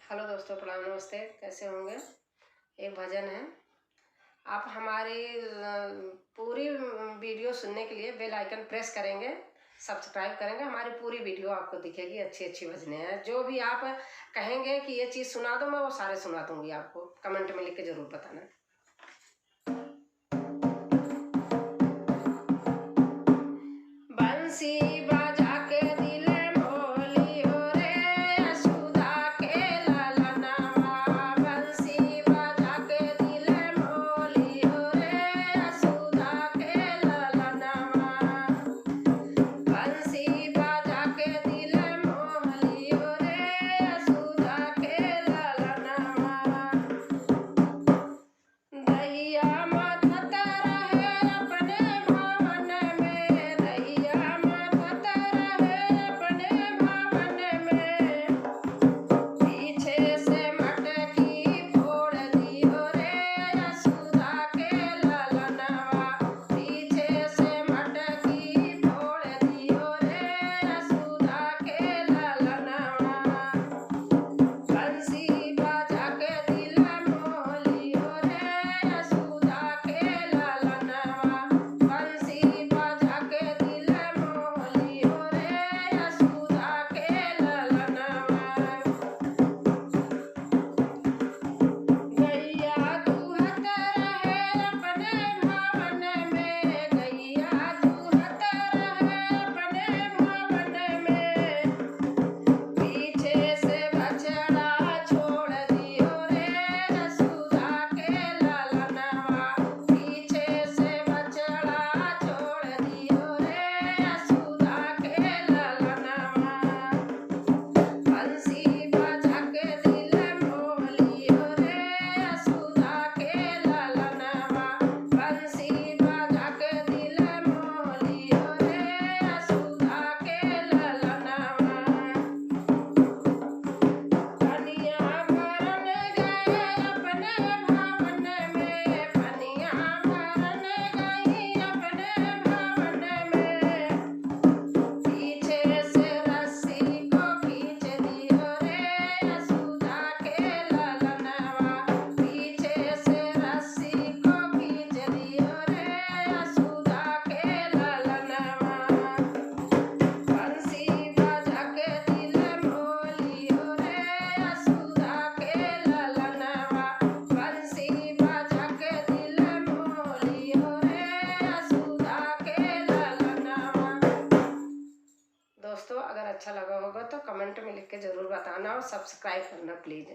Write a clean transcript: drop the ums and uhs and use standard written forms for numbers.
Hello दोस्तों, प्रणाम, नमस्ते। कैसे होंगे? एक भजन है। आप हमारी पूरी वीडियो सुनने के लिए बेल आइकन प्रेस करेंगे, सब्सक्राइब करेंगे, हमारी पूरी वीडियो आपको दिखेगी। अच्छी अच्छी भजनें हैं। जो भी आप कहेंगे कि ये चीज़ सुना दो, मैं वो सारे सुना दूंगी। आपको कमेंट में लिख के ज़रूर बताना। बंसी बाजा के दिल मोली हो रे, यशोदा के ललनवा। बंसी बाजा के दिल मोली हो रे, यशोदा के ललनवा। बंसी बाजा के दिल मोली हो रे, यशोदा के ललनवा। दैया मातत रहे अपने भवन में, दैया मातत रहे अपने भवन में। पीछे से मटकी फोड़ दियो रे, यशोदा के ललनवा। पीछे से मटकी फोड़ दियो रे, यशोदा के ललनवा। बंसी बाजा के दिल मोली हो रे, यशोदा के ललनवा। बंसी बाजा के दिल मोली हो रे, यशोदा के ललनवा। गैया दूहत रहे अपने भवन में, गैया दूहत रहे अपने भवन में। पीछे से बछड़ा छोड़ दियो रे, यशोदा के ललनवा। पीछे से बछड़ा छोड़ दियो रे, यशोदा के ललनवा। बंसी बाजा के दिल मोली हो रे, यशोदा के ललनवा। बंसी बाजा के दिल मोली हो रे, यशोदा के ललनवा। पनिया भरन गए अपने भवन में, पनिया भरन गई अपने भवन में। पीछे से रस्सी को खींच दियो रे, यशोदा के ललनवा। पीछे से रस्सी को खींच दियो रे, यशोदा के ललनवा। बंसी बाजा के दिल मोली हो रे, यशोदा के ललनवा। बंसी बाजा के दिल मोली हो रे, यशोदा के ललनवा। दोस्तों, अगर अच्छा लगा होगा तो कमेंट में लिख के ज़रूर बताना और सब्सक्राइब करना प्लीज़।